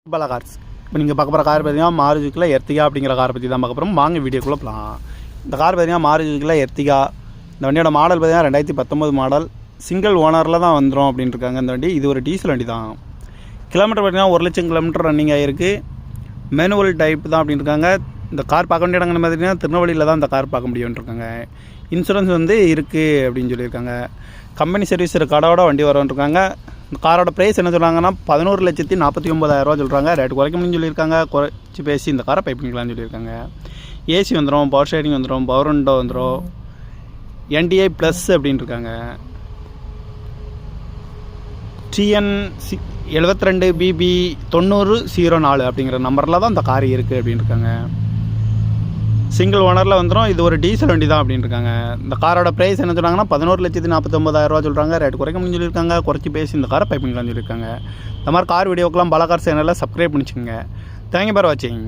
பல கார்ஸ் இப்போ நீங்கள் பார்க்க போகிற கார் பார்த்தீங்கன்னா மாருதிக்குள்ள எர்த்திகா அப்படிங்கிற காரை பற்றி தான் பார்க்க போகிறோம். வாங்க வீடியோக்குள்ளே போகலாம். இந்த கார் பார்த்தீங்கன்னா மாருதிக்குள்ள எர்த்திகா. இந்த வண்டியோட மாடல் பார்த்தீங்கன்னா 2019 மாடல். சிங்கிள் ஓனரில் தான் வந்துடும் அப்படின்ட்டு இருக்காங்க. இந்த வண்டி இது ஒரு டீசல் வண்டி தான். கிலோமீட்டர் பார்த்தீங்கன்னா 1,00,000 கிலோமீட்டர் ரன்னிங் ஆகிருக்கு. மேனுவல் டைப் தான் அப்படின்னு இருக்காங்க. இந்த கார் பார்க்க வேண்டிய இடங்கள் பார்த்தீங்கன்னா திருநெல்வேலியில் தான் இந்த கார் பார்க்க முடியும்னு இருக்காங்க. இன்சூரன்ஸ் வந்து இருக்குது அப்படின்னு சொல்லியிருக்காங்க. கம்பெனி சர்வீஸ் ரெக்கார்டோட வண்டி வரும்னு இருக்காங்க. இந்த காரோட ப்ரைஸ் என்ன சொல்கிறாங்கன்னா 11,49,000 சொல்கிறாங்க. ரேட்டு குறைக்க முடியும்னு சொல்லியிருக்காங்க. குறைச்சி பேசி இந்த காரை பை பண்ணிக்கலாம்னு சொல்லியிருக்காங்க. ஏசி வந்துடும், பவர் ஷேரிங் வந்துடும், பவர் விண்டோ வந்துடும், NDI ப்ளஸ் அப்படின்னு இருக்காங்க. TN 72BB 9004 அப்படிங்கிற நம்பரில் தான் இந்த கார் இருக்குது அப்படின்னு இருக்காங்க. சிங்கிள் ஓனரில் வந்துடும். இது ஒரு டீசல் வண்டி தான் அப்படின்னு இருக்காங்க. இந்த காரோட ப்ரைஸ் என்ன சொல்கிறாங்கன்னா 11,49,000 சொல்கிறாங்க. ரேட்டு குறைக்க முடியும்னு சொல்லியிருக்காங்க. குறைச்சி பேசி இந்த காரை பை பண்ணிக்கலாம்னு சொல்லியிருக்காங்க. இந்த மாதிரி கார் வீடியோக்கெல்லாம் பல கார் சேனலில் சப்ஸ்கிரைப் பண்ணிச்சுங்க. தேங்க்யூ ஃபார் வாட்சிங்.